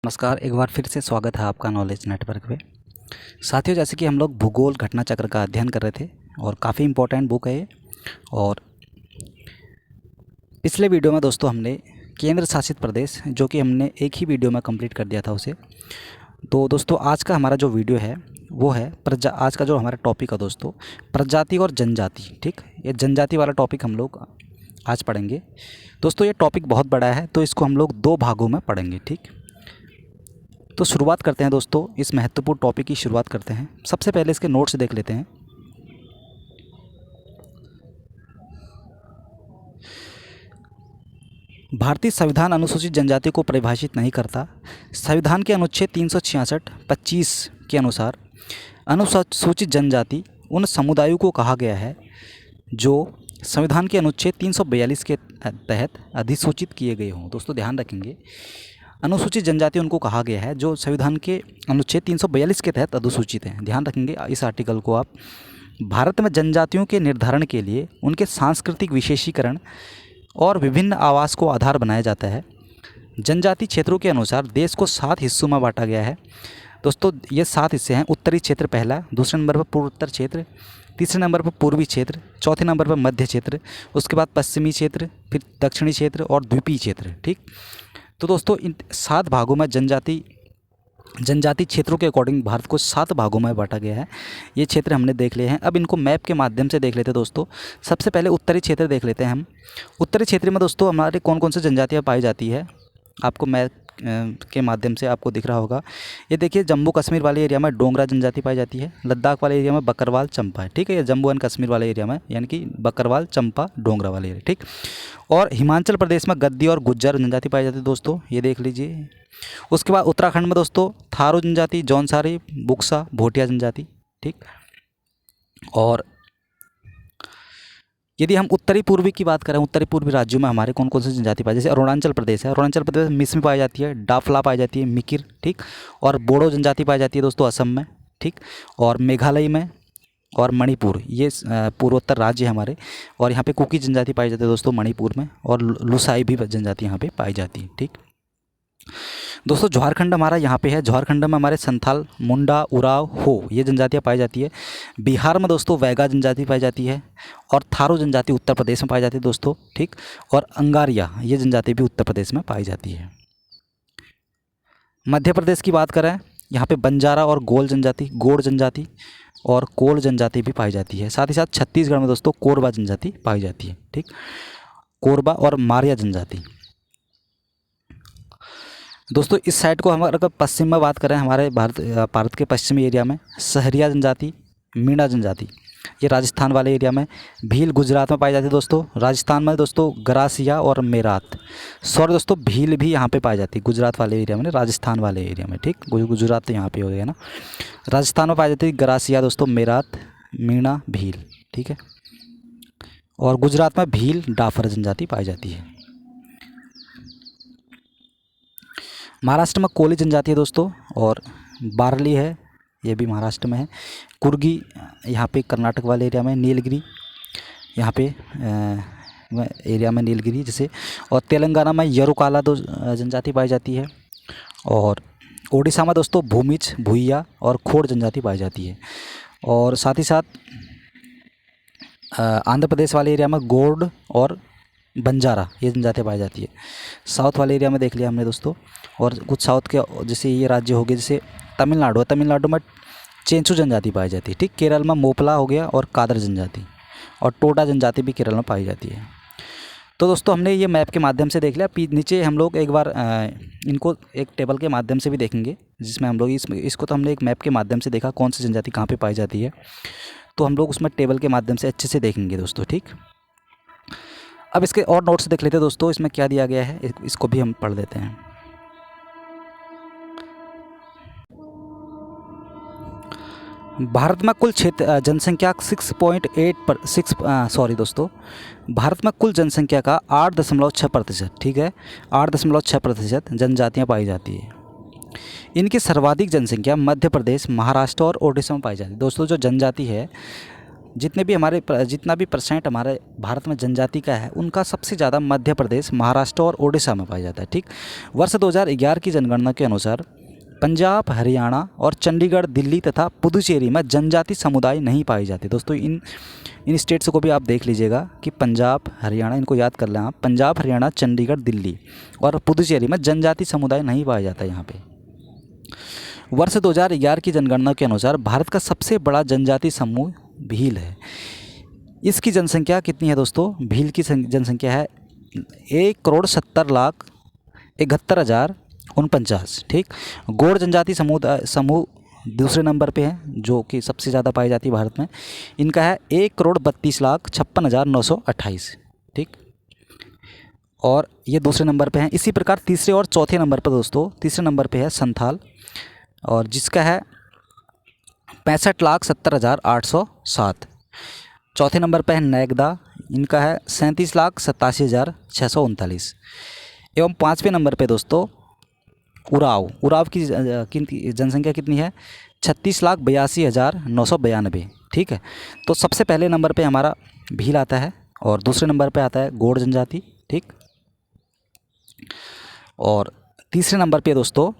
नमस्कार, एक बार फिर से स्वागत है आपका नॉलेज नेटवर्क पे। साथियों, जैसे कि हम लोग भूगोल घटना चक्र का अध्ययन कर रहे थे और काफ़ी इम्पोर्टेंट बुक है ये। और पिछले वीडियो में दोस्तों हमने केंद्र शासित प्रदेश, जो कि हमने एक ही वीडियो में कंप्लीट कर दिया था उसे। तो दोस्तों आज का हमारा जो वीडियो है वो है आज का जो हमारा टॉपिक है दोस्तों, प्रजाति और जनजाति। ठीक, ये जनजाति वाला टॉपिक हम लोग आज पढ़ेंगे। दोस्तों ये टॉपिक बहुत बड़ा है, तो इसको हम लोग 2 भागों में पढ़ेंगे। ठीक, तो शुरुआत करते हैं दोस्तों, इस महत्वपूर्ण टॉपिक की शुरुआत करते हैं। सबसे पहले इसके नोट्स देख लेते हैं। भारतीय संविधान अनुसूचित जनजाति को परिभाषित नहीं करता। संविधान के अनुच्छेद 366(25) के अनुसार अनुसूचित जनजाति उन समुदायों को कहा गया है जो संविधान के अनुच्छेद 342 के तहत अधिसूचित किए गए हों। दोस्तों ध्यान रखेंगे, अनुसूचित जनजाति उनको कहा गया है जो संविधान के अनुच्छेद 342 के तहत अधिसूचित हैं। ध्यान रखेंगे इस आर्टिकल को आप। भारत में जनजातियों के निर्धारण के लिए उनके सांस्कृतिक विशेषीकरण और विभिन्न आवास को आधार बनाया जाता है। जनजाति क्षेत्रों के अनुसार देश को 7 हिस्सों में बांटा गया है। दोस्तों ये 7 हिस्से हैं। उत्तरी क्षेत्र पहला, दूसरे नंबर पर पूर्वोत्तर क्षेत्र, तीसरे नंबर पर पूर्वी क्षेत्र, चौथे नंबर पर मध्य क्षेत्र, उसके बाद पश्चिमी क्षेत्र, फिर दक्षिणी क्षेत्र और द्वीपीय क्षेत्र। ठीक, तो दोस्तों इन 7 भागों में जनजाति क्षेत्रों के अकॉर्डिंग भारत को 7 भागों में बांटा गया है। ये क्षेत्र हमने देख लिए हैं। अब इनको मैप के माध्यम से देख लेते हैं दोस्तों। सबसे पहले उत्तरी क्षेत्र देख लेते हैं हम। उत्तरी क्षेत्र में दोस्तों हमारे कौन कौन सी जनजातियाँ पाई जाती है, आपको मैप के माध्यम से आपको दिख रहा होगा। ये देखिए, जम्मू कश्मीर वाले एरिया में डोगरा जनजाति पाई जाती है। लद्दाख वाले एरिया में बकरवाल चंपा है। ठीक है, ये जम्मू एंड कश्मीर वाले एरिया में यानी कि बकरवाल चंपा डोगरा वाले एरिया। ठीक, और हिमाचल प्रदेश में गद्दी और गुज्जर जनजाति पाई जाती है दोस्तों, ये देख लीजिए। उसके बाद उत्तराखंड में दोस्तों थारू जनजाति, जौनसारी, बुक्सा, भोटिया जनजाति। ठीक, और यदि हम उत्तरी पूर्वी की बात करें, उत्तरी पूर्वी राज्यों में हमारे कौन कौन सी जनजाति पाई, जैसे अरुणाचल प्रदेश है। अरुणाचल प्रदेश में मिसमी पाई जाती है, डाफला पाई जाती है, मिकिर। ठीक, और बोडो जनजाति पाई जाती है दोस्तों असम में। ठीक, और मेघालय में और मणिपुर, ये पूर्वोत्तर राज्य है हमारे। और यहाँ पे कुकी जनजाति पाई जाती है दोस्तों मणिपुर में, और लुसाई भी जनजाति यहाँ पे पाई जाती है। ठीक दोस्तों, झारखंड हमारा यहाँ पे है। झारखंड में हमारे संथाल, मुंडा, उराव, हो, ये जनजातियाँ पाई जाती है। बिहार में दोस्तों वैगा जनजाति पाई जाती है, और थारू जनजाति उत्तर प्रदेश में पाई जाती है दोस्तों। ठीक, और अंगारिया, ये जनजाति भी उत्तर प्रदेश में पाई जाती है। मध्य प्रदेश की बात करें, यहाँ पे बंजारा और गोड़ जनजाति और कोल जनजाति भी पाई जाती है। साथ ही साथ छत्तीसगढ़ में दोस्तों कोरबा जनजाति पाई जाती है। ठीक, कोरबा और मारिया जनजाति। दोस्तों इस साइड को हम अगर पश्चिम में बात करें, हमारे भारत के पश्चिमी एरिया में सहरिया जनजाति, मीणा जनजाति, ये राजस्थान वाले एरिया में। भील गुजरात में पाई जाती है दोस्तों। राजस्थान में दोस्तों गरासिया और मेरात, सॉरी दोस्तों भील भी यहाँ पे पाई जाती है, गुजरात वाले एरिया में, राजस्थान वाले एरिया में। ठीक, गुजरात तो यहाँ पे हो गया ना। राजस्थान में पाई जाती है गरासिया दोस्तों, मेरात, मीणा, भील। ठीक है, और गुजरात में भील डाफर जनजाति पाई जाती है। महाराष्ट्र में कोली जनजाति है दोस्तों, और बारली है, ये भी महाराष्ट्र में है। कुर्गी यहाँ पे कर्नाटक वाले एरिया में, नीलगिरी यहाँ पे एरिया में नीलगिरी जैसे। और तेलंगाना में यरुकाला जनजाति पाई जाती है। और ओडिशा में दोस्तों भूमिज, भुइया और खोड़ जनजाति पाई जाती है। और साथ ही साथ आंध्र प्रदेश वाले एरिया में गोंड और बंजारा, ये जनजातियाँ पाई जाती है। साउथ वाले एरिया में देख लिया हमने दोस्तों। और कुछ साउथ के जैसे ये राज्य हो गए, जैसे तमिलनाडु है, तमिलनाडु में चेंचू जनजाति पाई जाती है। ठीक, केरल में मोपला हो गया और कादर जनजाति, और टोडा जनजाति भी केरल में पाई जाती है। तो दोस्तों हमने ये मैप के माध्यम से देख लिया। नीचे हम लोग एक बार इनको एक टेबल के माध्यम से भी देखेंगे, जिसमें हम लोग इसको तो हमने एक मैप के माध्यम से देखा कौन सी जनजाति कहाँ पर पाई जाती है, तो हम लोग उसमें टेबल के माध्यम से अच्छे से देखेंगे दोस्तों। ठीक, अब इसके और नोट्स देख लेते हैं दोस्तों, इसमें क्या दिया गया है, इसको भी हम पढ़ लेते हैं। भारत में कुल जनसंख्या 6.8 दोस्तों, भारत में कुल जनसंख्या का 8.6%, ठीक है, 8.6% जनजातियाँ पाई जाती है। इनकी सर्वाधिक जनसंख्या मध्य प्रदेश, महाराष्ट्र और ओडिशा में पाई जाती है। दोस्तों जो जनजाति है जितना भी परसेंट हमारे भारत में जनजाति का है, उनका सबसे ज़्यादा मध्य प्रदेश, महाराष्ट्र और ओडिशा में पाया जाता है। ठीक, वर्ष 2011 की जनगणना के अनुसार पंजाब, हरियाणा और चंडीगढ़, दिल्ली तथा पुदुचेरी में जनजाति समुदाय नहीं पाए जाते। दोस्तों इन स्टेट्स को भी आप देख लीजिएगा कि पंजाब, हरियाणा, इनको याद कर लें आप। पंजाब, हरियाणा, चंडीगढ़, दिल्ली और पुदुचेरी में जनजाति समुदाय नहीं पाया जाता यहाँ पे। वर्ष 2011 की जनगणना के अनुसार भारत का सबसे बड़ा जनजाति समूह भील है। इसकी जनसंख्या कितनी है दोस्तों? भील की जनसंख्या है 1,70,71,049। ठीक, गोंड जनजाति समूह दूसरे नंबर पे है, जो कि सबसे ज़्यादा पाई जाती है भारत में। इनका है 1,32,56,928। ठीक, और ये दूसरे नंबर पे हैं। इसी प्रकार तीसरे और चौथे नंबर पर दोस्तों, तीसरे नंबर पे है संथाल, और जिसका है 65,70,807। चौथे नंबर पर है नैगदा, इनका है 37,87,639। एवं पाँचवें नंबर पे दोस्तों उराव की जनसंख्या कितनी है? 36,82,992। ठीक है, तो सबसे पहले नंबर पे हमारा भील आता है और दूसरे नंबर पे आता है गोंड जनजाति। ठीक, और तीसरे नंबर पे दोस्तों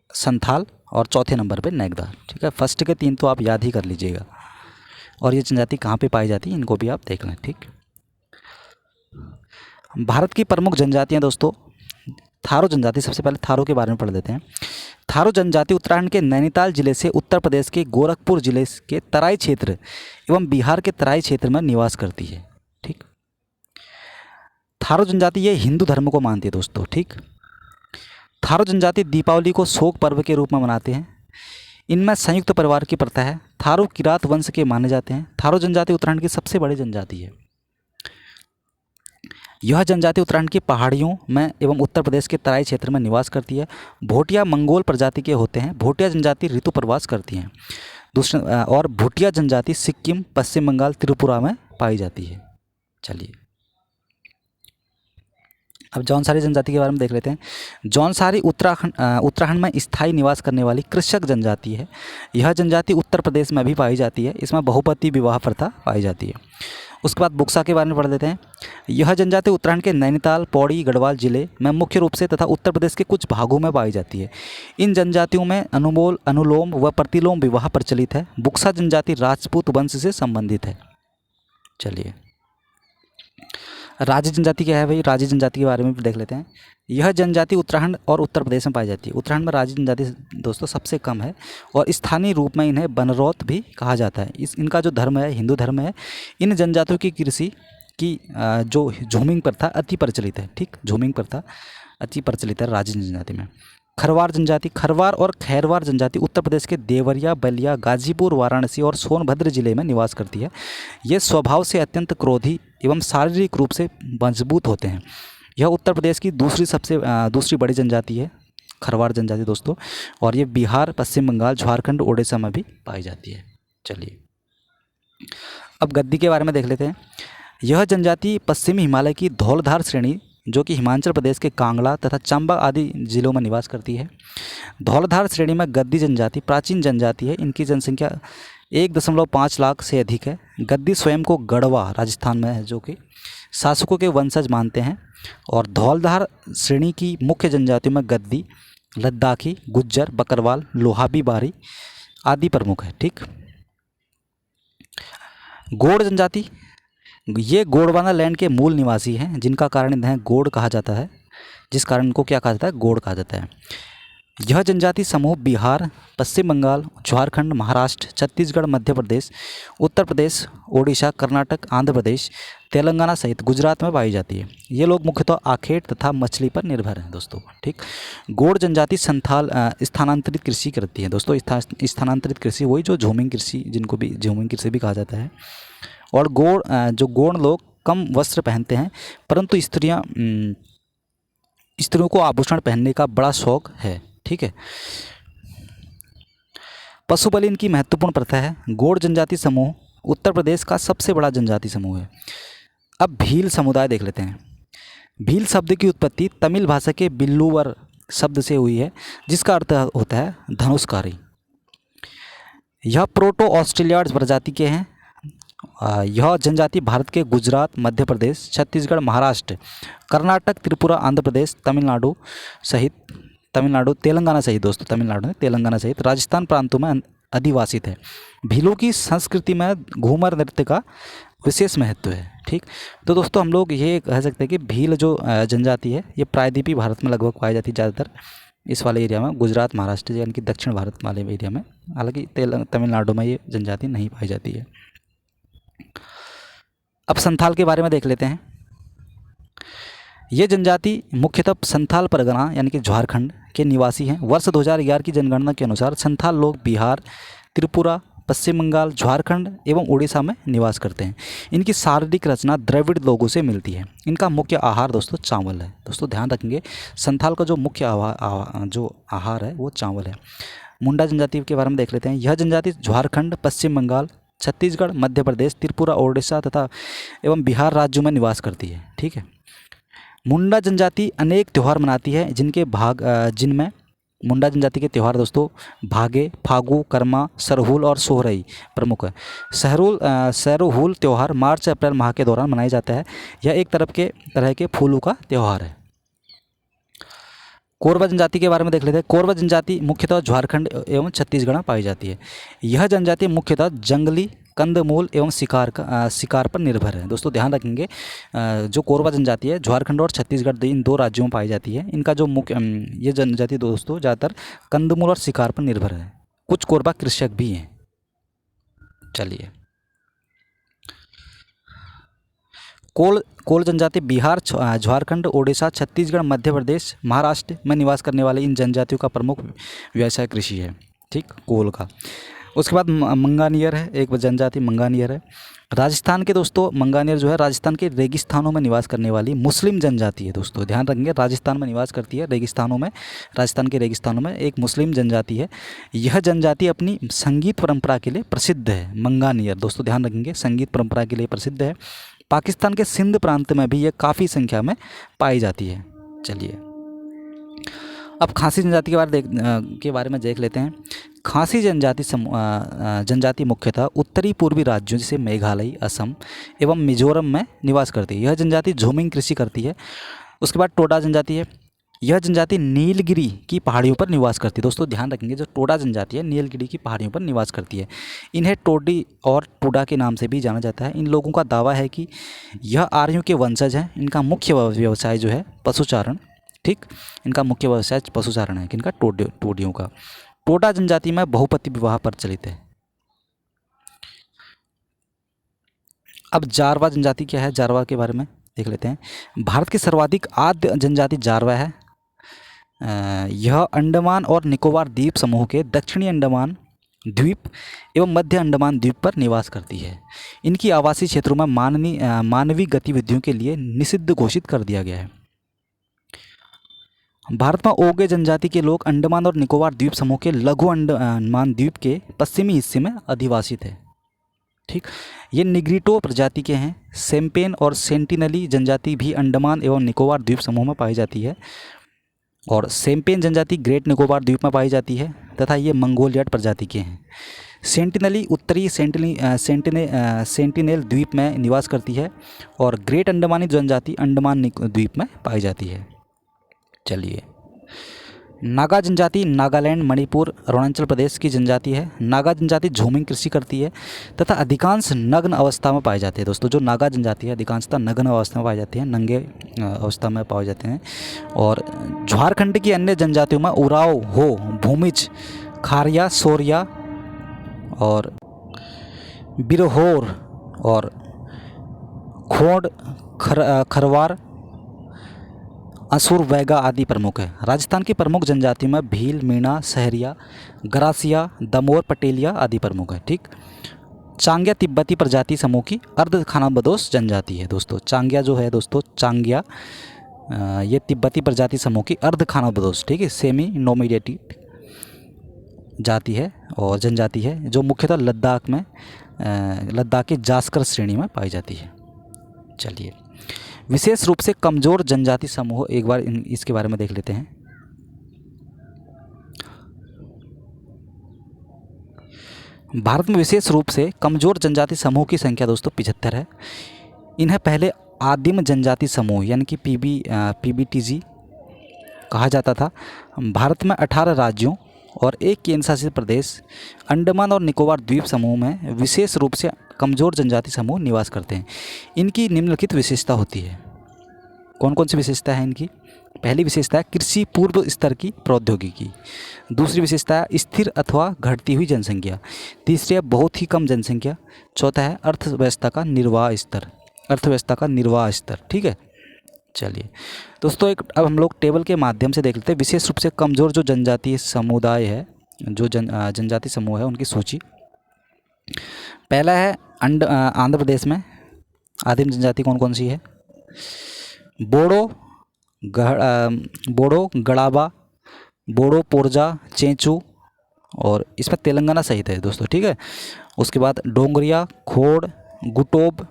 संथाल और चौथे नंबर पे नैगदा। ठीक है, फर्स्ट के 3 तो आप याद ही कर लीजिएगा। और ये जनजाति कहाँ पे पाई जाती है, इनको भी आप देख लें। ठीक, भारत की प्रमुख जनजातियाँ दोस्तों, थारो जनजाति, सबसे पहले थारो के बारे में पढ़ लेते हैं। थारो जनजाति उत्तराखंड के नैनीताल जिले से उत्तर प्रदेश के गोरखपुर जिले के तराई क्षेत्र एवं बिहार के तराई क्षेत्र में निवास करती है। ठीक, थारो जनजाति ये हिंदू धर्म को मानती है दोस्तों। ठीक, थारो जनजाति दीपावली को शोक पर्व के रूप में मनाते हैं। इनमें संयुक्त परिवार की प्रथा है। थारो किरात वंश के माने जाते हैं। थारो जनजाति उत्तराखंड की सबसे बड़ी जनजाति है। यह जनजाति उत्तराखंड की पहाड़ियों में एवं उत्तर प्रदेश के तराई क्षेत्र में निवास करती है। भोटिया मंगोल प्रजाति के होते हैं। भोटिया जनजाति ऋतु प्रवास करती हैं। और भोटिया जनजाति सिक्किम, पश्चिम बंगाल, त्रिपुरा में पाई जाती है। चलिए अब जौनसारी जनजाति के बारे में देख लेते हैं। जौनसारी उत्तराखंड में स्थायी निवास करने वाली कृषक जनजाति है। यह जनजाति उत्तर प्रदेश में भी पाई जाती है। इसमें बहुपति विवाह प्रथा पाई जाती है। उसके बाद बुक्सा के बारे में पढ़ लेते हैं। यह जनजाति उत्तराखंड के नैनीताल, पौड़ी, गढ़वाल जिले में मुख्य रूप से तथा उत्तर प्रदेश के कुछ भागों में पाई जाती है। इन जनजातियों में अनुलोम व प्रतिलोम विवाह प्रचलित है। बुक्सा जनजाति राजपूत वंश से संबंधित है। चलिए राजी जनजाति क्या है भाई? राजी जनजाति के बारे में भी देख लेते हैं। यह जनजाति उत्तराखंड और उत्तर प्रदेश में पाई जाती है। उत्तराखंड में राजी जनजाति दोस्तों सबसे कम है और स्थानीय रूप में इन्हें बनरौत भी कहा जाता है। इनका जो धर्म है हिंदू धर्म है। इन जनजातियों की कृषि की जो झूमिंग प्रथा अति प्रचलित है। ठीक, झूमिंग प्रथा अति प्रचलित है राजी जनजाति में। खरवार जनजाति, खरवार और खैरवार जनजाति उत्तर प्रदेश के देवरिया, बलिया, गाजीपुर, वाराणसी और सोनभद्र जिले में निवास करती है। ये स्वभाव से अत्यंत क्रोधी एवं शारीरिक रूप से मजबूत होते हैं। यह उत्तर प्रदेश की दूसरी बड़ी जनजाति है खरवार जनजाति दोस्तों, और ये बिहार, पश्चिम बंगाल, झारखंड, ओडिशा में भी पाई जाती है। चलिए अब गद्दी के बारे में देख लेते हैं। यह जनजाति पश्चिमी हिमालय की धौलधार श्रेणी, जो कि हिमाचल प्रदेश के कांगड़ा तथा चंबा आदि जिलों में निवास करती है। धौलधार श्रेणी में गद्दी जनजाति प्राचीन जनजाति है। इनकी जनसंख्या 1.5 लाख से अधिक है। गद्दी स्वयं को गढ़वा राजस्थान में है, जो कि शासकों के वंशज मानते हैं। और धौलधार श्रेणी की मुख्य जनजातियों में गद्दी, लद्दाखी, गुज्जर, बकरवाल, लोहाबी बारी आदि प्रमुख है। ठीक, गोंड जनजाति, ये गोंडवाना लैंड के मूल निवासी हैं, जिनका कारण इन्हें गोंड कहा जाता है। जिस कारण इनको क्या कहा जाता है? गोंड कहा जाता है। यह जनजाति समूह बिहार, पश्चिम बंगाल, झारखंड, महाराष्ट्र, छत्तीसगढ़, मध्य प्रदेश, उत्तर प्रदेश, ओडिशा, कर्नाटक, आंध्र प्रदेश, तेलंगाना सहित गुजरात में पाई जाती है। ये लोग मुख्यतः आखेट तथा मछली पर निर्भर हैं दोस्तों। ठीक, गोंड जनजाति स्थानांतरित कृषि करती है दोस्तों। स्थानांतरित कृषि वही जो झूमिंग कृषि, जिनको भी झूमिंग कृषि भी कहा जाता है। और गोंड लोग कम वस्त्र पहनते हैं, परंतु स्त्रियों को आभूषण पहनने का बड़ा शौक है। ठीक है, पशु बलि इनकी महत्वपूर्ण प्रथा है। गोंड जनजाति समूह उत्तर प्रदेश का सबसे बड़ा जनजाति समूह है। अब भील समुदाय देख लेते हैं। भील शब्द की उत्पत्ति तमिल भाषा के बिल्लूवर शब्द से हुई है, जिसका अर्थ होता है धनुषकारी। यह प्रोटो ऑस्ट्रेलियाड प्रजाति के हैं। यह जनजाति भारत के गुजरात, मध्य प्रदेश, छत्तीसगढ़, महाराष्ट्र, कर्नाटक, त्रिपुरा, आंध्र प्रदेश, तमिलनाडु, तेलंगाना सहित दोस्तों, तमिलनाडु में तेलंगाना सहित राजस्थान प्रांतों में अधिवासित है। भीलों की संस्कृति में घूमर नृत्य का विशेष महत्व है। ठीक, तो दोस्तों हम लोग ये कह सकते हैं कि भील जो जनजाति है ये प्रायद्वीपीय भारत में लगभग पाई जाती है, ज़्यादातर इस वाले एरिया में, गुजरात, महाराष्ट्र यानी कि दक्षिण भारत वाले एरिया में। हालांकि तमिलनाडु में ये जनजाति नहीं पाई जाती है। अब संथाल के बारे में देख लेते हैं। ये जनजाति मुख्यतः संथाल परगना यानी कि झारखंड के निवासी हैं। वर्ष 2011 की जनगणना के अनुसार संथाल लोग बिहार, त्रिपुरा, पश्चिम बंगाल, झारखंड एवं उड़ीसा में निवास करते हैं। इनकी शारीरिक रचना द्रविड़ लोगों से मिलती है। इनका मुख्य आहार दोस्तों चावल है। दोस्तों ध्यान रखेंगे, संथाल का जो मुख्य आहार है वो चावल है। मुंडा जनजाति के बारे में देख लेते हैं। यह जनजाति झारखंड, पश्चिम बंगाल, छत्तीसगढ़, मध्य प्रदेश, त्रिपुरा, उड़ीसा तथा एवं बिहार राज्यों में निवास करती है। ठीक है, मुंडा जनजाति अनेक त्यौहार मनाती है जिनमें मुंडा जनजाति के त्यौहार दोस्तों भागे, फागु, कर्मा, सरहुल और सोहरई प्रमुख है। सरहुल त्यौहार मार्च से अप्रैल माह के दौरान मनाया जाता है। यह एक तरह के फूलों का त्यौहार है। कोरवा जनजाति के बारे में देख लेते हैं। कोरवा जनजाति मुख्यतः झारखंड एवं छत्तीसगढ़ में पाई जाती है। यह जनजाति मुख्यतः जंगली कंदमूल एवं शिकार पर निर्भर है। दोस्तों ध्यान रखेंगे, जो कोरवा जनजाति है झारखंड और छत्तीसगढ़ इन दो राज्यों में पाई जाती है। इनका जो ये जनजाति दोस्तों ज़्यादातर कंदमूल और शिकार पर निर्भर है। कुछ कोरवा कृषक भी हैं। चलिए, कोल जनजाति बिहार, झारखंड, उड़ीसा, छत्तीसगढ़, मध्य प्रदेश, महाराष्ट्र में निवास करने वाले इन जनजातियों का प्रमुख व्यवसाय कृषि है। ठीक, कोल का। उसके बाद मंगानियर है, एक जनजाति मंगानियर है। राजस्थान के दोस्तों मंगानियर जो है राजस्थान के रेगिस्तानों में निवास करने वाली मुस्लिम जनजाति है। दोस्तों ध्यान रखेंगे, राजस्थान में निवास करती है, रेगिस्तानों में, राजस्थान के रेगिस्तानों में एक मुस्लिम जनजाति है। यह जनजाति अपनी संगीत परंपरा के लिए प्रसिद्ध है। मंगानियर दोस्तों ध्यान रखेंगे, संगीत परंपरा के लिए प्रसिद्ध है। पाकिस्तान के सिंध प्रांत में भी ये काफ़ी संख्या में पाई जाती है। चलिए, अब खासी जनजाति के बारे में देख लेते हैं। खासी जनजाति मुख्यतः उत्तरी पूर्वी राज्यों जैसे मेघालय, असम एवं मिजोरम में निवास करती है। यह जनजाति झूमिंग कृषि करती है। उसके बाद टोडा जनजाति है। यह जनजाति नीलगिरी की पहाड़ियों पर निवास करती है। दोस्तों ध्यान रखेंगे, जो टोडा जनजाति है नीलगिरी की पहाड़ियों पर निवास करती है। इन्हें टोडी और टोडा के नाम से भी जाना जाता है। इन लोगों का दावा है कि यह आर्यों के वंशज हैं। इनका मुख्य व्यवसाय जो है पशुचारण। ठीक, इनका मुख्य व्यवसाय पशुचारण है। किनका? टोडियों का। टोडा जनजाति में बहुपति विवाह प्रचलित है। अब जारवा जनजाति क्या है, जारवा के बारे में देख लेते हैं। भारत की सर्वाधिक आद्य जनजाति जारवा है। यह अंडमान और निकोबार द्वीप समूह के दक्षिणी अंडमान द्वीप एवं मध्य अंडमान द्वीप पर निवास करती है। इनकी आवासीय क्षेत्रों में मानवीय गतिविधियों के लिए निषिद्ध घोषित कर दिया गया है। भारत में ओगे जनजाति के लोग अंडमान और निकोबार द्वीप समूह के लघु अंडमान द्वीप के पश्चिमी हिस्से में अधिवासित है। ठीक, ये निग्रिटो प्रजाति के हैं। सेम्पेन और सेंटिनली जनजाति भी अंडमान एवं निकोबार द्वीप समूह में पाई जाती है। और सेम्पेन जनजाति ग्रेट निकोबार द्वीप में पाई जाती है तथा ये मंगोलियड प्रजाति के हैं। सेंटिनली उत्तरी सेंटिनेल द्वीप में निवास करती है और ग्रेट अंडमानी जनजाति अंडमान द्वीप में पाई जाती है। चलिए, नागा जनजाति नागालैंड, मणिपुर, अरुणाचल प्रदेश की जनजाति है। नागा जनजाति झूमिंग कृषि करती है तथा अधिकांश नग्न अवस्था में पाए जाते हैं। दोस्तों जो नागा जनजाति है अधिकांशतः नग्न अवस्था में पाए जाते हैं, नंगे अवस्था में पाए जाते हैं। और झारखंड की अन्य जनजातियों में उराव, हो, भूमिज, खारिया, सोरिया और बिरहोर और खोड़, खरवार, असुर, वैगा आदि प्रमुख है। राजस्थान की प्रमुख जनजातियों में भील, मीणा, सहरिया, गरासिया, दमोर, पटेलिया आदि प्रमुख है। ठीक, चांग्या तिब्बती प्रजाति समूह की अर्ध खानाबदोश जनजाति है। दोस्तों चांग्या जो है दोस्तों, चांग्या ये तिब्बती प्रजाति समूह की अर्ध खानाबदोश, ठीक है, सेमी नोमिडेटेड जाति है और जनजाति है, जो मुख्यतः लद्दाख के जास्कर श्रेणी में पाई जाती है। चलिए, विशेष रूप से कमज़ोर जनजाति समूह एक बार इसके बारे में देख लेते हैं। भारत में विशेष रूप से कमज़ोर जनजाति समूह की संख्या दोस्तों 75 है। इन्हें पहले आदिम जनजाति समूह यानी कि PBTG कहा जाता था। भारत में 18 राज्यों और एक केंद्र शासित प्रदेश अंडमान और निकोबार द्वीप समूह में विशेष रूप से कमज़ोर जनजाति समूह निवास करते हैं। इनकी निम्नलिखित विशेषता होती है। कौन कौन सी विशेषता है इनकी? पहली विशेषता है कृषि पूर्व स्तर की प्रौद्योगिकी। दूसरी विशेषता है स्थिर अथवा घटती हुई जनसंख्या। तीसरी है बहुत ही कम जनसंख्या। चौथा है अर्थव्यवस्था का निर्वाह स्तर। ठीक है, चलिए दोस्तों अब हम लोग टेबल के माध्यम से देख लेते हैं विशेष रूप से कमज़ोर जो जनजातीय समुदाय है, जो जनजाति समूह है, उनकी सूची। पहला है आंध्र प्रदेश में आदिम जनजाति कौन कौन सी है? बोडो, गड़ाबा, बोडो, पोरजा, चेंचू, और इसमें तेलंगाना सहित है दोस्तों। ठीक है, उसके बाद डोंगरिया, खोड़, गुटोब,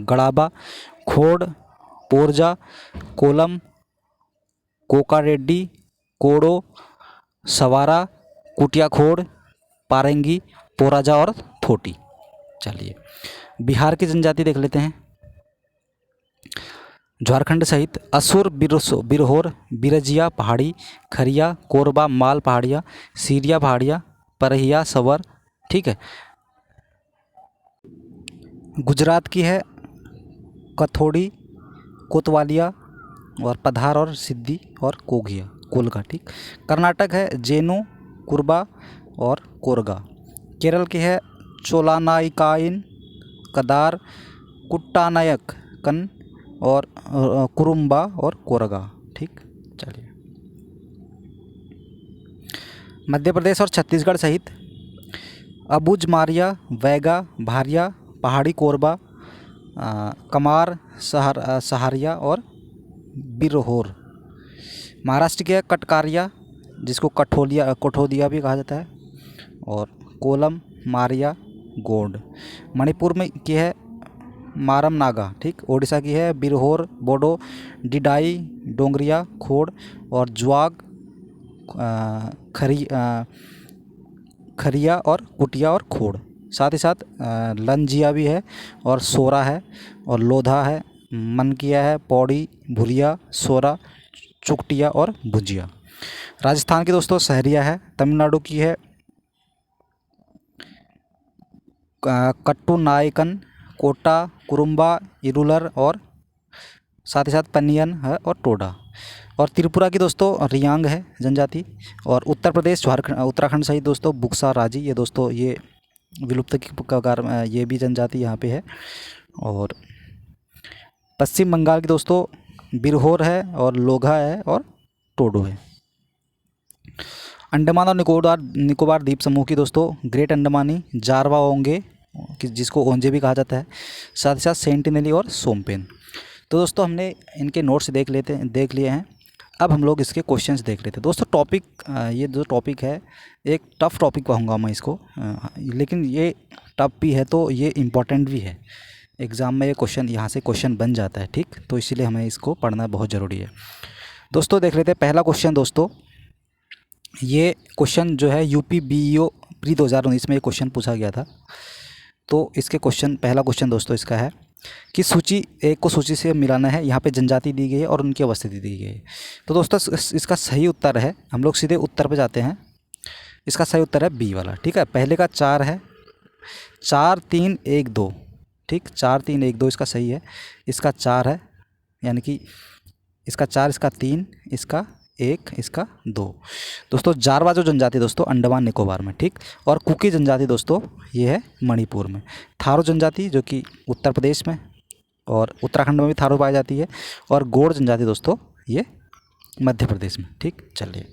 गड़ाबा, खोड़, पोरजा, कोलम, कोकारेड्डी, कोडो, सवारा, कुटिया खोड़, पारेंगी, पोराजा और थोटी। चलिए बिहार की जनजाति देख लेते हैं। झारखंड सहित असुर, बिरहोर, बिरजिया पहाड़ी, खरिया, कोरबा, माल पहाड़िया, सीरिया पहाड़िया, परहिया, सवर। ठीक है, गुजरात की है कथोड़ी, कोतवालिया और पधार और सिद्धि और कोलगा। ठीक, कर्नाटक है जेनु, कुरबा और कोरगा। केरल की है चोलानाइकाइन, कदार, कुट्टानायक कन और कुरुम्बा और कोरगा। ठीक, चलिए मध्य प्रदेश और छत्तीसगढ़ सहित अबुज मारिया, वैगा, भारिया, पहाड़ी कोरबा, कमार, सहारिया और बिरहोर। महाराष्ट्र की है कटकारिया, जिसको कठोदिया भी कहा जाता है, और कोलम, मारिया, गोंड। मणिपुर में की है मारम नागा। ठीक, ओडिशा की है बिरहोर, बोडो, डिडाई, डोंगरिया, खोड़ और ज्वाग, खरिया और कुटिया और खोड़। साथ ही साथ लंजिया भी है और सोरा है और लोधा है, मनकिया है, पौड़ी, भुरिया, सोरा, चुकटिया और भुजिया। राजस्थान की दोस्तों सहरिया है। तमिलनाडु की है कट्टुनायकन, कोटा, कुरुम्बा, इरुलर और साथ ही साथ पन्नियन है और टोडा। और त्रिपुरा की दोस्तों रियांग है जनजाति। और उत्तर प्रदेश, झारखंड, उत्तराखंड सहित दोस्तों बुक्सा, राजी, ये दोस्तों ये विलुप्त की कगार में, ये भी जनजाति यहाँ पे है। और पश्चिम बंगाल की दोस्तों बिरहोर है और लोघा है और टोडो है। अंडमान और निकोबार द्वीप समूह की दोस्तों ग्रेट अंडमानी, जारवा ओंगे, जिसको ओंजे भी कहा जाता है, साथ ही साथ सेंटिनली और सोमपेन। तो दोस्तों हमने इनके नोट्स देख लिए हैं। अब हम लोग इसके क्वेश्चंस देख लेते हैं दोस्तों। टॉपिक, ये जो टॉपिक है एक टफ़ टॉपिक कहूँगा मैं इसको, लेकिन ये टफ भी है तो ये इम्पॉर्टेंट भी है। एग्ज़ाम में ये क्वेश्चन, यहाँ से क्वेश्चन बन जाता है। ठीक, तो इसीलिए हमें इसको पढ़ना बहुत ज़रूरी है दोस्तों। देख लेते हैं पहला क्वेश्चन दोस्तों। ये क्वेश्चन जो है यूपी BEO प्री 2019 में ये क्वेश्चन पूछा गया था। तो इसके पहला क्वेश्चन दोस्तों इसका है कि सूची एक को सूची से मिलाना है। यहाँ पे जनजाति दी गई है और उनकी अवस्थिति दी गई है। तो दोस्तों इसका सही उत्तर है, हम लोग सीधे उत्तर पे जाते हैं। इसका सही उत्तर है बी वाला। ठीक है, पहले का 4 है, 4 3 1 2। ठीक, 4 3 1 2 इसका सही है। इसका 4 है, यानी कि इसका 4, इसका 3, इसका 1, इसका 2। दोस्तों जारवा जो जनजाति दोस्तों अंडमान निकोबार में। ठीक, और कुकी जनजाति दोस्तों ये है मणिपुर में। थारू जनजाति जो कि उत्तर प्रदेश में और उत्तराखंड में भी थारू पाई जाती है। और गोंड जनजाति दोस्तों ये मध्य प्रदेश में। ठीक, चलिए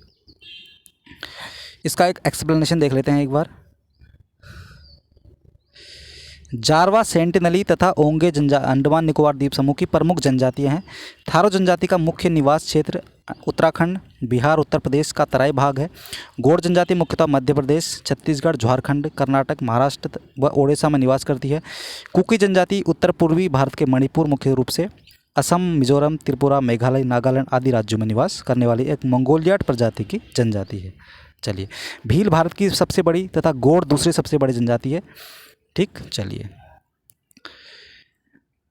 इसका एक एक्सप्लेनेशन देख लेते हैं एक बार। जारवा, सेंटिनली तथा ओंगे अंडमान निकोबार द्वीप समूह की प्रमुख जनजातियां हैं। थारू जनजाति का मुख्य निवास क्षेत्र उत्तराखंड, बिहार, उत्तर प्रदेश का तराई भाग है। गोंड जनजाति मुख्यतः मध्य प्रदेश, छत्तीसगढ़, झारखंड, कर्नाटक, महाराष्ट्र व ओडिशा में निवास करती है। कुकी जनजाति उत्तर पूर्वी भारत के मणिपुर, मुख्य रूप से असम, मिजोरम, त्रिपुरा, मेघालय, नागालैंड आदि राज्यों में निवास करने वाली एक मंगोलियाड प्रजाति की जनजाति है। चलिए, भील भारत की सबसे बड़ी तथा गोंड दूसरी सबसे बड़ी जनजाति है। ठीक, चलिए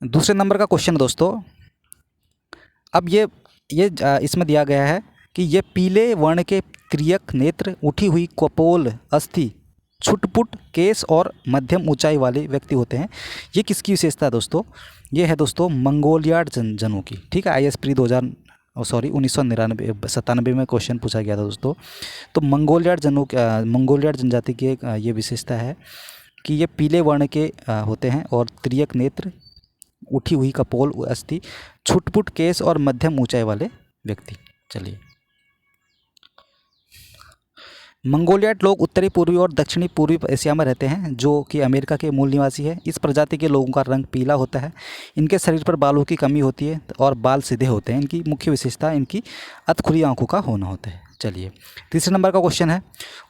दूसरे नंबर का क्वेश्चन दोस्तों। अब इसमें दिया गया है कि ये पीले वर्ण के त्रियक नेत्र, उठी हुई कपोल, अस्थि, छुटपुट केस और मध्यम ऊंचाई वाले व्यक्ति होते हैं। ये किसकी विशेषता है दोस्तों? ये है दोस्तों मंगोलियाड जनों की। ठीक है, IAS प्री 1997 में क्वेश्चन पूछा गया था दोस्तों। तो मंगोलियाड जनजाति की एक ये विशेषता है कि ये पीले वर्ण के होते हैं और त्रियक नेत्र, उठी हुई कपोल, अस्थि, छुटपुट केस और मध्यम ऊंचाई वाले व्यक्ति। चलिए, मंगोलियाड लोग उत्तरी पूर्वी और दक्षिणी पूर्वी एशिया में रहते हैं, जो कि अमेरिका के मूल निवासी है। इस प्रजाति के लोगों का रंग पीला होता है। इनके शरीर पर बालों की कमी होती है और बाल सीधे होते हैं। इनकी मुख्य विशेषता इनकी अधखुली आंखों का होना होता है। चलिए, तीसरे नंबर का क्वेश्चन है,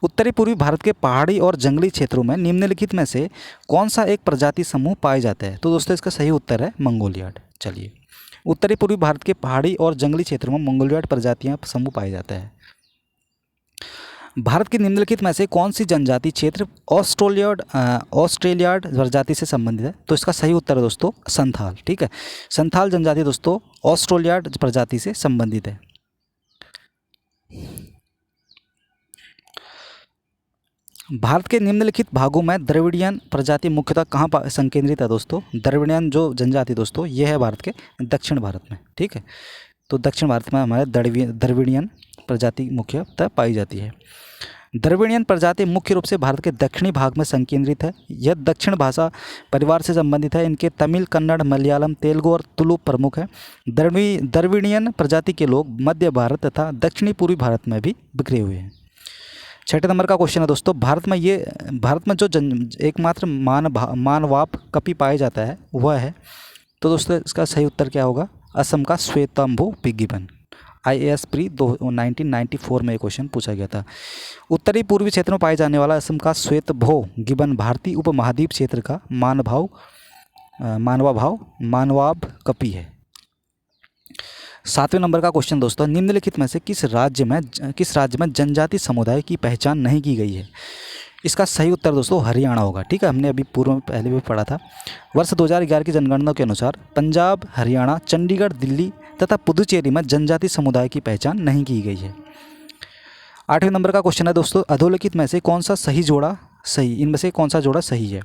उत्तरी पूर्वी भारत के पहाड़ी और जंगली क्षेत्रों में निम्नलिखित में से कौन सा एक प्रजाति समूह पाए जाते हैं? तो दोस्तों इसका सही उत्तर है मंगोलियाड। चलिए, उत्तरी पूर्वी भारत के पहाड़ी और जंगली क्षेत्रों में मंगोलियाड प्रजातियां समूह पाए जाते हैं। भारत की निम्नलिखित में से कौन सी जनजाति क्षेत्र ऑस्ट्रेलियाड प्रजाति से संबंधित है? तो इसका सही उत्तर है दोस्तों संथाल। ठीक है, संथाल जनजाति दोस्तों ऑस्ट्रेलियाड प्रजाति से संबंधित है। भारत के निम्नलिखित भागों में द्रविड़ियन प्रजाति मुख्यतः कहाँ संकेंद्रित है दोस्तों? द्रविड़ियन जो जनजाति दोस्तों ये है भारत के दक्षिण भारत में। ठीक है, तो दक्षिण भारत में हमारे द्रविड़ियन प्रजाति मुख्यतः पाई जाती है। द्रविड़ियन प्रजाति मुख्य रूप से भारत के दक्षिणी भाग में संकेंद्रित है। यह दक्षिण भाषा परिवार से संबंधित है। इनके तमिल, कन्नड़, मलयालम, तेलुगु और तुलु प्रमुख है। द्रविड़ियन प्रजाति के लोग मध्य भारत तथा दक्षिणी पूर्वी भारत में भी बिखरे हुए हैं। छठे नंबर का क्वेश्चन है दोस्तों, भारत में जो एकमात्र मानवाप कपि पाया जाता है वह है? तो दोस्तों इसका सही उत्तर क्या होगा? असम का श्वेतांबु गिबन। IAS प्री 1994 में ये क्वेश्चन पूछा गया था। उत्तरी पूर्वी क्षेत्र में पाए जाने वाला असम का श्वेतभो गिबन भारतीय उपमहाद्वीप क्षेत्र का मानवाब कपि है। सातवें नंबर का क्वेश्चन दोस्तों, निम्नलिखित में से किस राज्य में जनजाति समुदाय की पहचान नहीं की गई है? इसका सही उत्तर दोस्तों हरियाणा होगा। ठीक है, हमने अभी पूर्व में पहले भी पढ़ा था। वर्ष 2011 की जनगणना के अनुसार पंजाब, हरियाणा, चंडीगढ़, दिल्ली तथा पुदुचेरी में जनजाति समुदाय की पहचान नहीं की गई है। आठवें नंबर का क्वेश्चन है दोस्तों, अधोलिखित में से कौन सा इनमें से कौन सा जोड़ा सही है?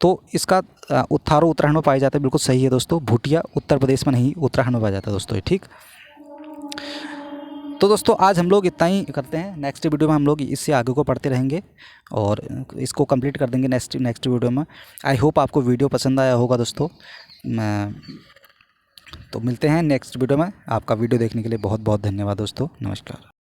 तो इसका थारू उत्तराखंड में पाया जाता है, बिल्कुल सही है दोस्तों। भूटिया उत्तर प्रदेश में नहीं, उत्तराखंड में पाया जाता है दोस्तों। ठीक, तो दोस्तों आज हम लोग इतना ही करते हैं। नेक्स्ट वीडियो में हम लोग इससे आगे को पढ़ते रहेंगे और इसको कंप्लीट कर देंगे नेक्स्ट वीडियो में। आई होप आपको वीडियो पसंद आया होगा दोस्तों। तो मिलते हैं नेक्स्ट वीडियो में। आपका वीडियो देखने के लिए बहुत बहुत धन्यवाद दोस्तों। नमस्कार।